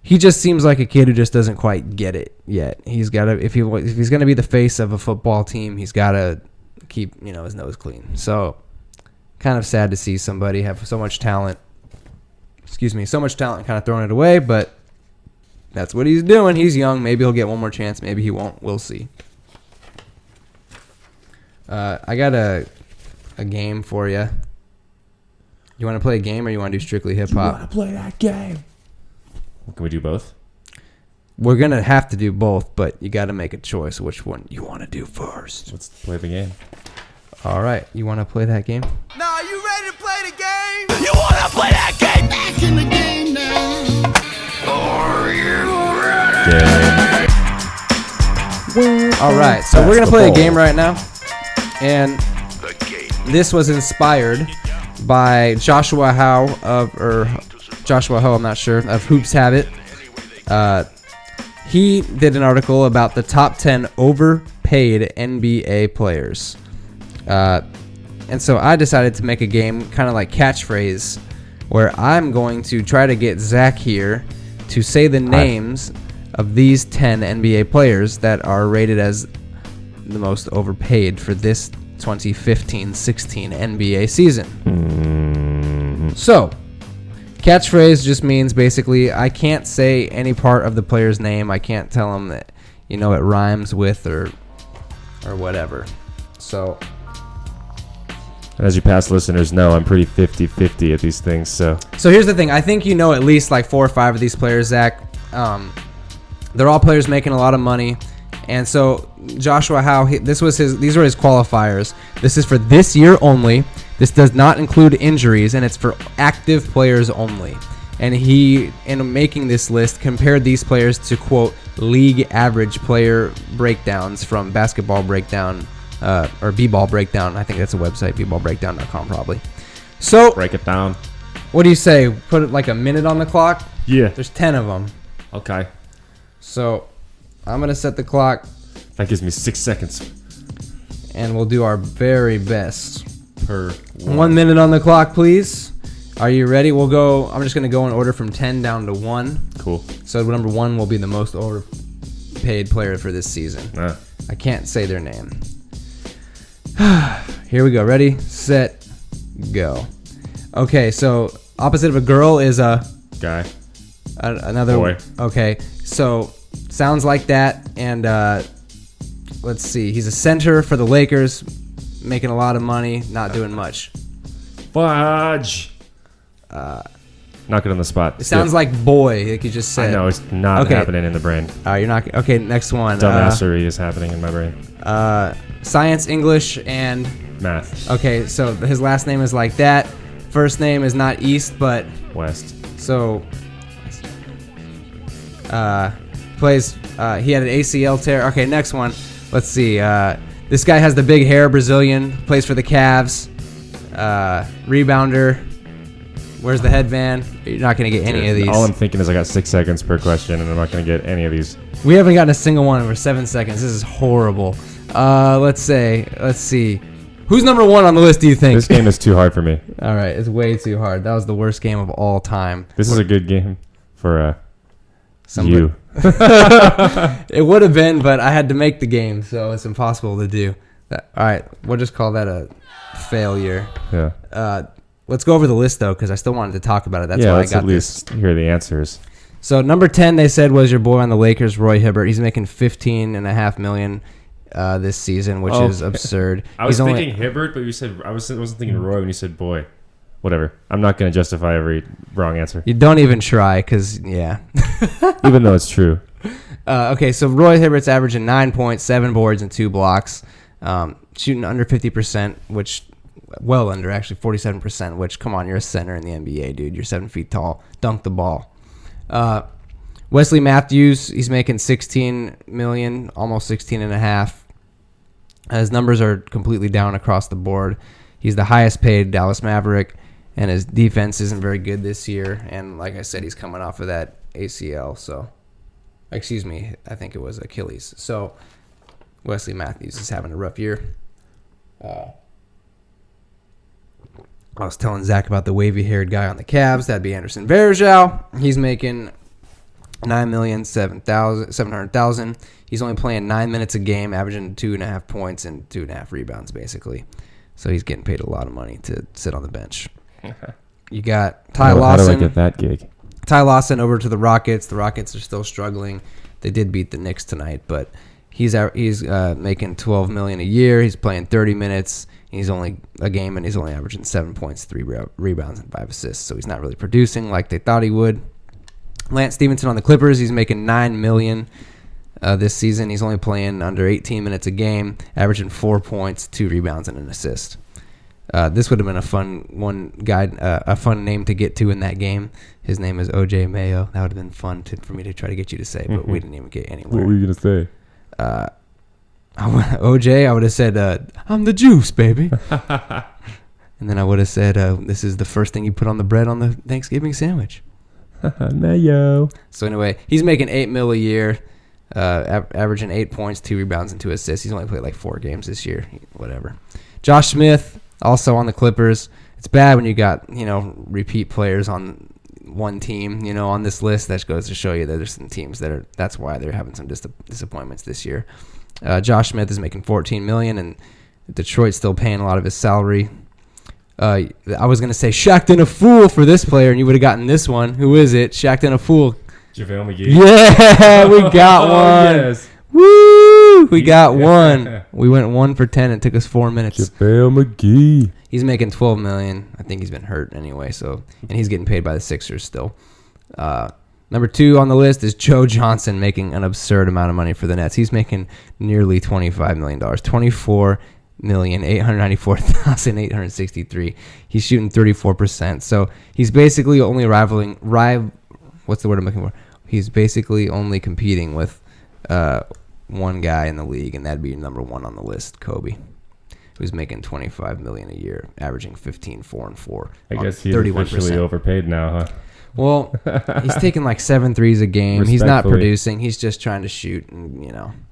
he just seems like a kid who just doesn't quite get it yet. He's got to, if he's going to be the face of a football team, he's got to keep his nose clean. So, kind of sad to see somebody have so much talent. So much talent, kind of throwing it away, but that's what he's doing. He's young. Maybe he'll get one more chance. Maybe he won't. We'll see. I got a game for you. You want to play a game or you want to do strictly hip-hop? You want to play that game? Can we do both? We're going to have to do both, but you got to make a choice which one you want to do first. Let's play the game. All right. You want to play that game? Now, are you ready to play the game? You wanna play that game? Back in the game now. Are you ready? All right. So we're going to play a game right now. And this was inspired by Joshua Ho, I'm not sure, of Hoops Habit. He did an article about the top 10 overpaid NBA players. And so I decided to make a game kind of like Catchphrase, where I'm going to try to get Zach here to say the names of these 10 NBA players that are rated as the most overpaid for this 2015-16 NBA season. So, catchphrase just means basically I can't say any part of the player's name. I can't tell them that, it rhymes with or whatever. So, as you past listeners know, I'm pretty 50-50 at these things. So here's the thing. I think at least like 4 or 5 of these players, Zach. They're all players making a lot of money. And so Joshua Howe, these were his qualifiers. This is for this year only. This does not include injuries, and it's for active players only. And he, in making this list, compared these players to, quote, league average player breakdowns from Basketball Breakdown, or B-Ball Breakdown. I think that's a website, bballbreakdown.com probably. So, break it down. What do you say? Put it like a minute on the clock? Yeah. There's 10 of them. Okay. So, I'm going to set the clock. That gives me 6 seconds. And we'll do our very best. Per 1 minute on the clock, please. Are you ready? I'm just going to go in order from 10 down to 1. Cool. So, number 1 will be the most overpaid player for this season. I can't say their name. Here we go. Ready, set, go. Okay, so opposite of a girl is a guy. Another boy. Okay, so sounds like that. And let's see. He's a center for the Lakers, making a lot of money, not doing much. Fudge. Knock it on the spot. It sounds like boy, like you just said. I know, it's not happening in the brain. You're not. Okay, next one. Dumbassery is happening in my brain. Science, English, and math. Okay, so his last name is like that. First name is not East, but West. So, plays. He had an ACL tear. Okay, next one. Let's see. This guy has the big hair. Brazilian. Plays for the Cavs. Rebounder. Where's the headband? You're not going to get any of these. All I'm thinking is I got 6 seconds per question, and I'm not going to get any of these. We haven't gotten a single one over 7 seconds. This is horrible. Let's see. Who's number 1 on the list, do you think? This game is too hard for me. All right, it's way too hard. That was the worst game of all time. This is a good game for somebody. You. It would have been, but I had to make the game, so it's impossible to do. All right, we'll just call that a failure. Yeah. Let's go over the list, though, because I still wanted to talk about it. That's why I got at least hear the answers. So number 10, they said, was your boy on the Lakers, Roy Hibbert. He's making $15.5 million this season, which is absurd. I was thinking Hibbert, but you said I wasn't thinking Roy when you said boy. Whatever. I'm not going to justify every wrong answer. You don't even try, because, yeah. Even though it's true. Okay, so Roy Hibbert's averaging 9 points, 7 boards, and 2 blocks. Shooting under 50%, which... well under, actually 47%, which, come on, you're a center in the NBA, dude. You're 7 feet tall. Dunk the ball. Wesley Matthews, he's making $16 million, almost $16.5. His numbers are completely down across the board. He's the highest paid Dallas Maverick, and his defense isn't very good this year. And like I said, he's coming off of that ACL. So, excuse me, I think it was Achilles. So, Wesley Matthews is having a rough year. I was telling Zach about the wavy-haired guy on the Cavs. That'd be Anderson Varejao. He's making $9,700,000. He's only playing 9 minutes a game, averaging 2.5 points and 2.5 rebounds, basically. So he's getting paid a lot of money to sit on the bench. You got Ty Lawson. How do I get that gig? Ty Lawson over to the Rockets. The Rockets are still struggling. They did beat the Knicks tonight, but he's making $12 million a year. He's playing 30 minutes. He's only a game, and he's only averaging 7 points, 3 rebounds, and 5 assists. So he's not really producing like they thought he would. Lance Stevenson on the Clippers, he's making $9 million this season. He's only playing under 18 minutes a game, averaging 4 points, 2 rebounds, and an assist. This would have been a fun name to get to in that game. His name is O.J. Mayo. That would have been fun for me to try to get you to say, but we didn't even get anywhere. What were you gonna say? OJ, I would have said, I'm the juice, baby. And then I would have said, this is the first thing you put on the bread on the Thanksgiving sandwich. Mayo. So anyway, he's making $8 million a year, averaging 8 points, 2 rebounds, and 2 assists. He's only played like 4 games this year. Whatever. Josh Smith, also on the Clippers. It's bad when you got, repeat players on one team, on this list. That goes to show you that there's some teams that's why they're having some disappointments this year. Josh Smith is making $14 million, and Detroit's still paying a lot of his salary. I was going to say Shaqtin' a Fool for this player, and you would have gotten this one. Who is it? Shaqtin' a Fool. JaVale McGee. Yeah, we got one. Yes. Woo! We got one. We went 1 for 10. It took us 4 minutes. JaVale McGee. He's making $12 million. I think he's been hurt anyway, and he's getting paid by the Sixers still. Number 2 on the list is Joe Johnson, making an absurd amount of money for the Nets. He's making nearly $25 million. $24,894,863. He's shooting 34%. So he's basically only what's the word I'm looking for? He's basically only competing with one guy in the league, and that'd be number 1 on the list, Kobe, who's making $25 million a year, averaging 15, 4, and 4. I guess he's 31%. Officially overpaid now, huh? Well, he's taking like 7 threes a game. He's not producing. He's just trying to shoot, and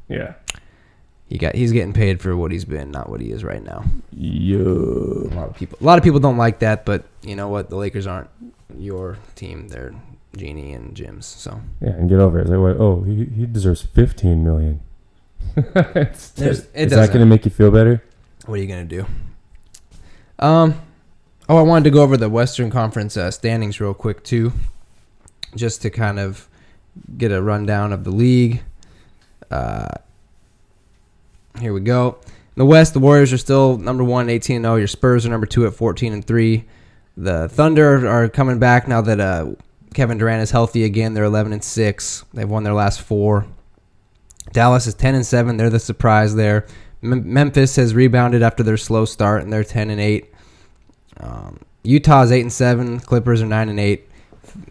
Yeah. He's getting paid for what he's been, not what he is right now. Yeah. A lot of people don't like that, but you know what? The Lakers aren't your team. They're Jeannie and Jim's. So yeah, and get over it. Like, he deserves $15 million. Is that going to make you feel better? What are you going to do? I wanted to go over the Western Conference standings real quick too, just to kind of get a rundown of the league. Here we go. In the West, the Warriors are still number 1, 18-0. Your Spurs are number 2 at 14-3. The Thunder are coming back now that Kevin Durant is healthy again. They're 11-6. They've won their last 4. Dallas is 10-7. They're the surprise there. Memphis has rebounded after their slow start, and they're 10-8. Utah's 8-7. Clippers are 9-8,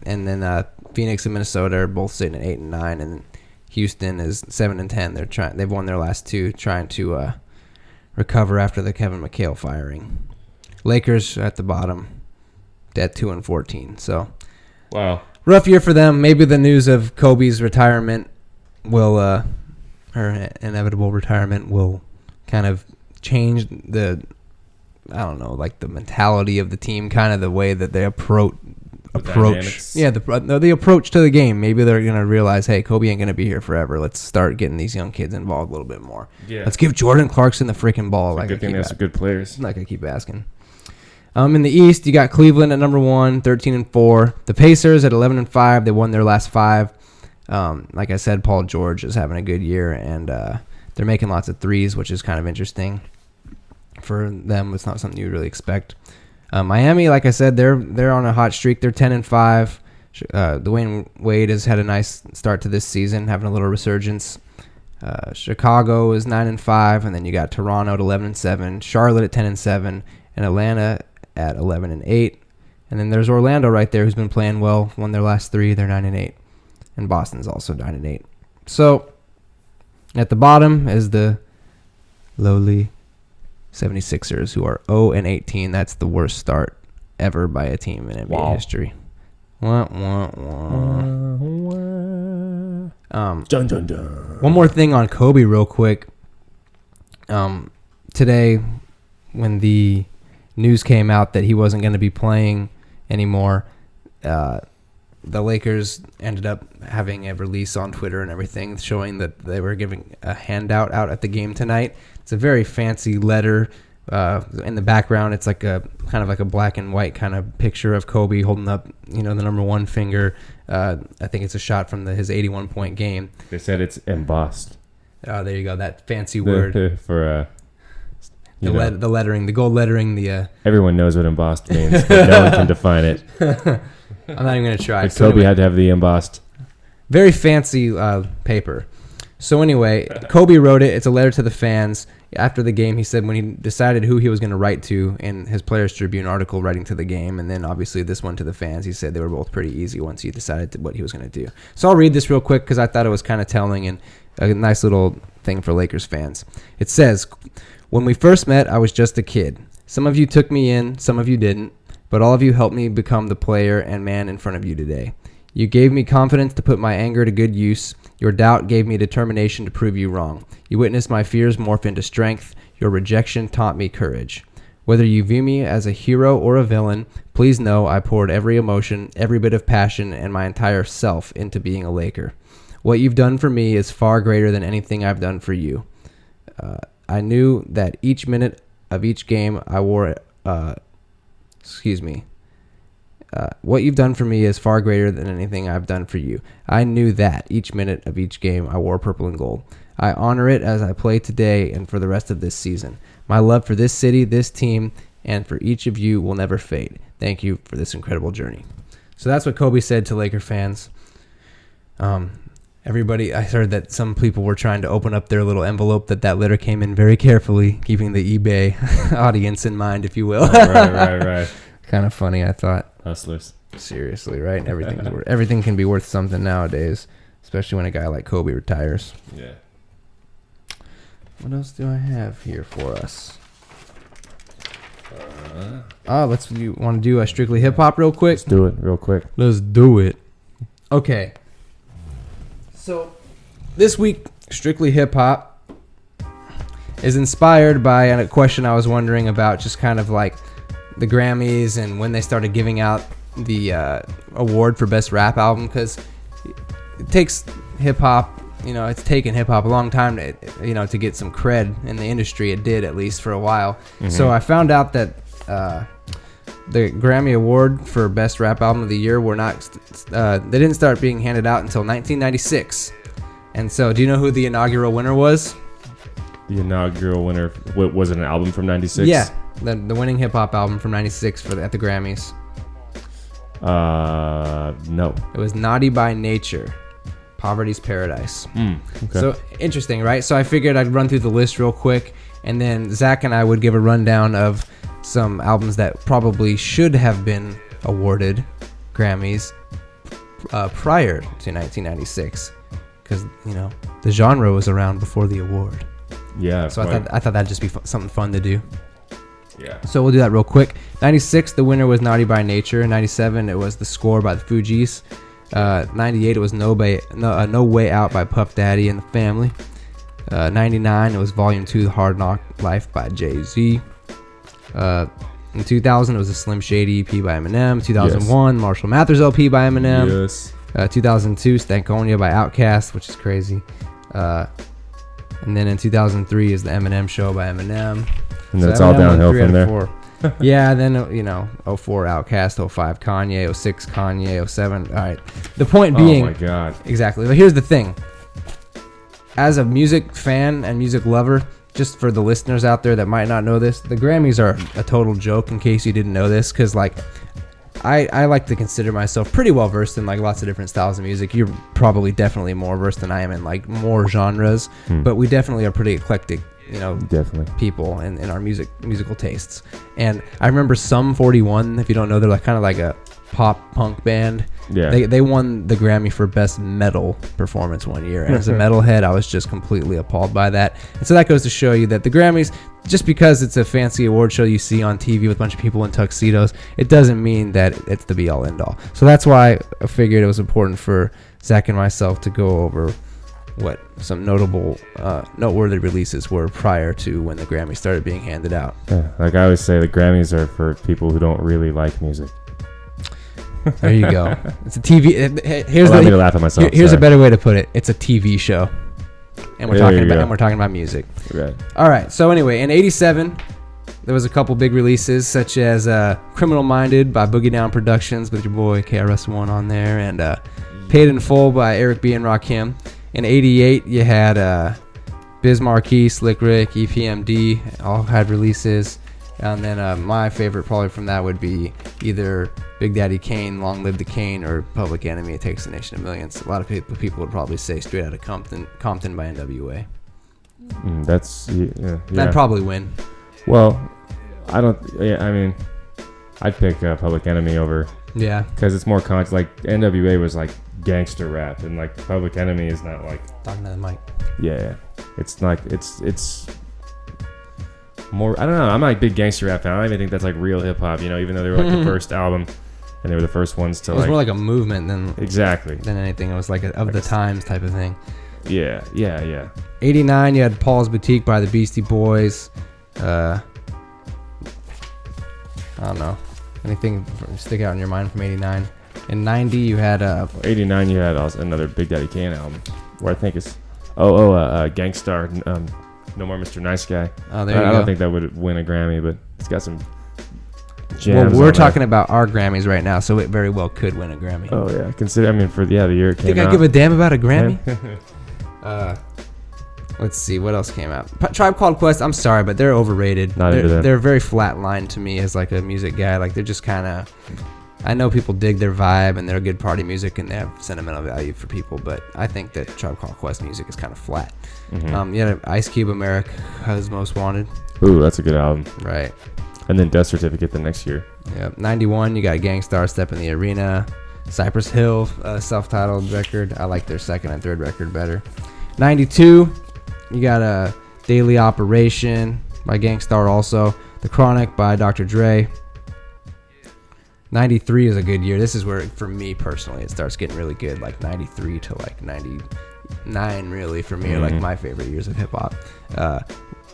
and then Phoenix and Minnesota are both sitting at 8-9, and Houston is 7-10. They've won their last 2, trying to recover after the Kevin McHale firing. Lakers at the bottom, at 2-14. So, wow, rough year for them. Maybe the news of Kobe's retirement her inevitable retirement will kind of change the mentality of the team, kind of the way that they approach. The approach to the game. Maybe they're gonna realize, hey, Kobe ain't gonna be here forever. Let's start getting these young kids involved a little bit more. Yeah. Let's give Jordan Clarkson the freaking ball. Good thing they have some good players. Like I keep asking. In the East, you got Cleveland at number 1, 13-4. The Pacers at 11-5. They won their last 5. Like I said, Paul George is having a good year, and they're making lots of threes, which is kind of interesting for them. It's not something you really expect. Miami, like I said, they're on a hot streak. They're 10-5. Dwayne Wade has had a nice start to this season, having a little resurgence. Chicago is 9-5, and then you got Toronto at 11-7, Charlotte at 10-7, and Atlanta at 11-8. And then there's Orlando right there, who's been playing well. Won their last 3. They're 9-8, and Boston's also 9-8. So at the bottom is the lowly 76ers, who are 0-18. That's the worst start ever by a team in NBA history. Wah, wah, wah. Dun, dun, dun. One more thing on Kobe real quick. Today, when the news came out that he wasn't going to be playing anymore, the Lakers ended up having a release on Twitter and everything showing that they were giving a handout out at the game tonight. It's a very fancy letter. In the background, it's like a kind of like a black and white kind of picture of Kobe holding up, the number 1 finger. I think it's a shot from his 81-point game. They said it's embossed. Oh, there you go. That fancy word for the lettering, the gold lettering. Everyone knows what embossed means, but no one can define it. I'm not even gonna try. But Kobe had to have the embossed. Very fancy paper. So anyway, Kobe wrote it. It's a letter to the fans. After the game, he said when he decided who he was going to write to in his Players Tribune article, writing to the game, and then obviously this one to the fans, he said they were both pretty easy once he decided what he was going to do. So I'll read this real quick because I thought it was kind of telling and a nice little thing for Lakers fans. It says, when we first met, I was just a kid. Some of you took me in, some of you didn't, but all of you helped me become the player and man in front of you today. You gave me confidence to put my anger to good use. Your doubt gave me determination to prove you wrong. You witnessed my fears morph into strength. Your rejection taught me courage. Whether you view me as a hero or a villain, please know I poured every emotion, every bit of passion, and my entire self into being a Laker. What you've done for me is far greater than anything I've done for you. I knew that each minute of each game I wore... what you've done for me is far greater than anything I've done for you. I knew that each minute of each game I wore purple and gold. I honor it as I play today and for the rest of this season. My love for this city, this team, and for each of you will never fade. Thank you for this incredible journey. So that's what Kobe said to Laker fans. Everybody, I heard that some people were trying to open up their little envelope, that letter came in very carefully, keeping the eBay audience in mind, if you will. Right. Kind of funny, I thought. Hustlers. Seriously, right? Everything can be worth something nowadays, especially when a guy like Kobe retires. Yeah. What else do I have here for us? You want to do a Strictly Hip Hop real quick? Let's do it real quick. Let's do it. Okay. So, this week, Strictly Hip Hop is inspired by a question I was wondering about, just kind of like the Grammys and when they started giving out the award for Best Rap Album, because it takes hip-hop, it's taken hip-hop a long time to get some cred in the industry. It did, at least for a while. Mm-hmm. So I found out that the Grammy Award for Best Rap Album of the Year they didn't start being handed out until 1996. And so, do you know who the inaugural winner was? The inaugural winner, was it an album from 96? Yeah, the winning hip-hop album from 96 at the Grammys. No. It was Naughty by Nature, Poverty's Paradise. Okay. So, interesting, right? So I figured I'd run through the list real quick, and then Zach and I would give a rundown of some albums that probably should have been awarded Grammys prior to 1996, because, the genre was around before the award. Yeah. So I thought that'd just be something fun to do. Yeah. So we'll do that real quick. 96, the winner was Naughty by Nature. 97, it was The Score by the Fugees. 98, it was No Way Out by Puff Daddy and the Family. 99, it was Volume 2, The Hard Knock Life by Jay-Z. In 2000, it was a Slim Shady EP by Eminem. 2001, yes. Marshall Mathers LP by Eminem. Yes. 2002, Stankonia by Outkast, which is crazy. And then in 2003 is The Eminem Show by Eminem. And that's all downhill from there. Yeah, then, 04 Outkast, 05 Kanye, 06 Kanye, 07. All right. The point being... Oh, my God. Exactly. But here's the thing. As a music fan and music lover, just for the listeners out there that might not know this, the Grammys are a total joke, in case you didn't know this, because, I like to consider myself pretty well versed in, lots of different styles of music. You're probably definitely more versed than I am in, more genres, but we definitely are pretty eclectic, definitely people in our musical tastes. And I remember Sum 41, if you don't know, they're kind of like a pop punk band. Yeah. They won the Grammy for Best Metal Performance one year. And as a metalhead, I was just completely appalled by that. And so that goes to show you that the Grammys, just because it's a fancy award show you see on TV with a bunch of people in tuxedos, it doesn't mean that it's the be all end all. So that's why I figured it was important for Zach and myself to go over what some noteworthy releases were prior to when the Grammys started being handed out. Yeah, like I always say, the Grammys are for people who don't really like music. There you go. It's a TV. Allow me to laugh at myself. Here's a better way to put it. It's a TV show, and we're talking about music. Right. All right. So anyway, in '87, there was a couple big releases, such as "Criminal Minded" by Boogie Down Productions with your boy KRS-One on there, and "Paid in Full" by Eric B and Rakim. In '88, you had Biz Markie, Slick Rick, EPMD, all had releases. And then my favorite probably from that would be either Big Daddy Kane, Long Live the Kane, or Public Enemy, It Takes a Nation of Millions. A lot of people would probably say Straight Outta Compton by NWA. That'd probably win. Well, I don't. Yeah, I mean, I'd pick Public Enemy over. Yeah. Because it's more conscious. NWA was gangster rap, and Public Enemy is not talking to the mic. Yeah. It's like it's more. I don't know. I'm not a big gangster rap fan. I don't even think that's like real hip hop. You know, even though they were like the first album and they were the first ones to It was like more like a movement than exactly anything. It was like of the times type of thing. Yeah. 89, you had Paul's Boutique by the Beastie Boys. I don't know. Anything stick out in your mind from 89? In 90, you had 89. You had also another Big Daddy Kane album, where I think it's Gangstar, No More Mr. Nice Guy. Oh, there you go. I don't think that would win a Grammy, but it's got some jams. Well, we're on talking about our Grammys right now, so it very well could win a Grammy. Oh yeah, consider. I mean, for the year it came Think out. I give a damn about a Grammy? Let's see what else came out. Tribe Called Quest. I'm sorry, but they're overrated. Not into them. They're very flat line to me as like a music guy. Like they're just kind of. I know people dig their vibe and they're good party music and they have sentimental value for people, but I think that Tribe Called Quest music is kind of flat. Mm-hmm. You had Ice Cube, America's Most Wanted. Ooh, that's a good album. Right. And then Death Certificate the next year. Yeah. 91, you got Gangstar, Step in the Arena. Cypress Hill, self-titled record. I like their second and third record better. 92, you got a Daily Operation by Gangstar also. The Chronic by Dr. Dre. 93 is a good year. This is where, for me personally, it starts getting really good. Like 93 to like 99, really, for me, are like my favorite years of hip hop.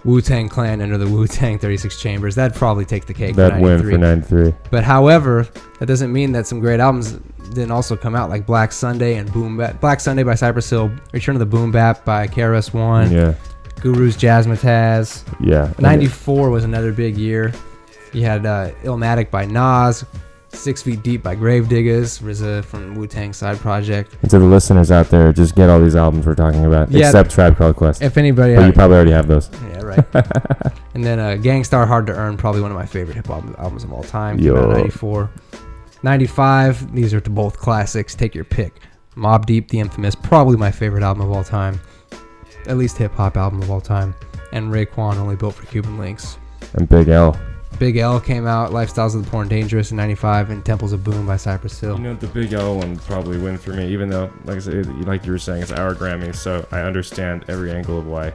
Wu-Tang Clan, Enter the Wu-Tang, 36 Chambers. That'd probably take the cake. That win for 93. But however, that doesn't mean that some great albums didn't also come out, like Black Sunday and Boom Bap. Black Sunday by Cypress Hill, Return of the Boom Bap by KRS-One. Yeah. Guru's Jazzmatazz. Yeah. 94 was another big year. You had Illmatic by Nas, 6 Feet Deep by Gravediggaz, RZA from Wu-Tang Side Project. And to the listeners out there, just get all these albums we're talking about, Yeah, except Tribe Called Quest. If anybody... But you probably already have those. Yeah, right. And then Gangstar, Hard to Earn, probably one of my favorite hip-hop albums of all time. Came out in 94. 95, these are both classics. Take your pick. Mobb Deep, The Infamous, probably my favorite album of all time. At least hip-hop album of all time. And Raekwon, Only Built for Cuban Links. And Big L. Big L came out, Lifestyles of the Poor and Dangerous in 95, and Temples of Boom by Cypress Hill. You know, the Big L one probably win for me, even though, like I said, like you were saying, it's our Grammy, so I understand every angle of why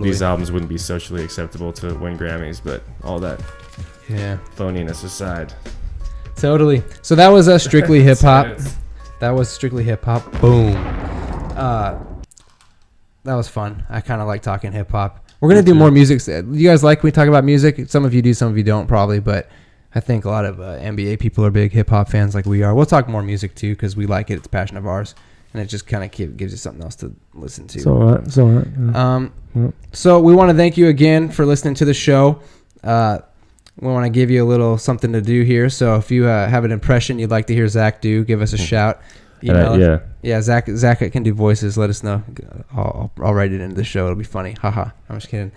these albums wouldn't be socially acceptable to win Grammys, but all that phoniness aside. Totally. So that was Strictly Hip Hop. That was Strictly Hip Hop. Boom. That was fun. I kind of like talking hip hop. We're going to do more music. You guys like when we talk about music? Some of you do, some of you don't probably, but I think a lot of NBA people are big hip-hop fans like we are. We'll talk more music too because we like it. It's a passion of ours, and it just kind of gives you something else to listen to. So we want to thank you again for listening to the show. We want to give you a little something to do here. So if you have an impression you'd like to hear Zach do, give us a shout. Zach can do voices. Let us know. I'll write it into the show. It'll be funny. Haha. I'm just kidding.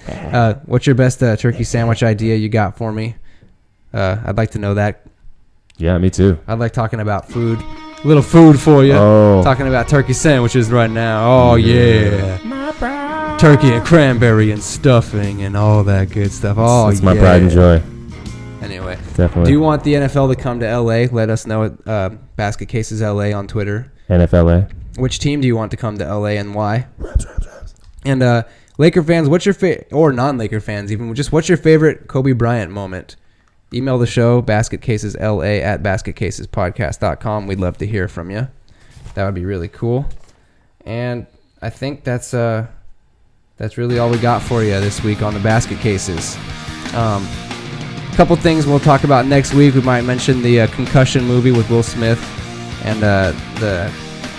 What's your best turkey sandwich idea you got for me? I'd like to know that. Yeah, me too. I'd like talking about food. A little food for you. Oh. Talking about turkey sandwiches right now. Oh yeah. Turkey and cranberry and stuffing and all that good stuff. Oh, it's my pride and joy. Anyway, definitely. Do you want the NFL to come to LA? Let us know at Basket Cases LA on Twitter. NFLA. Which team do you want to come to LA and why? Rams. And Laker fans, what's your or non-Laker fans even, just what's your favorite Kobe Bryant moment? Email the show, basketcasesla@basketcasespodcast.com. We'd love to hear from you. That would be really cool. And I think that's really all we got for you this week on the Basket Cases. Couple things we'll talk about next week. We might mention the concussion movie with Will Smith and the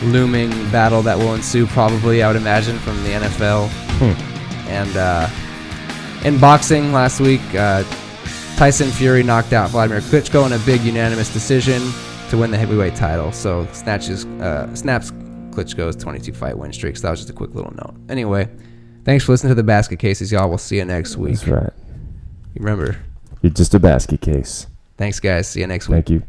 looming battle that will ensue probably, I would imagine, from the NFL. And in boxing last week, Tyson Fury knocked out Vladimir Klitschko in a big unanimous decision to win the heavyweight title. So snaps Klitschko's 22-fight win streak. So that was just a quick little note. Anyway, thanks for listening to the Basket Cases, y'all. We'll see you next week. That's right. Remember, you're just a basket case. Thanks, guys. See you next week. Thank you.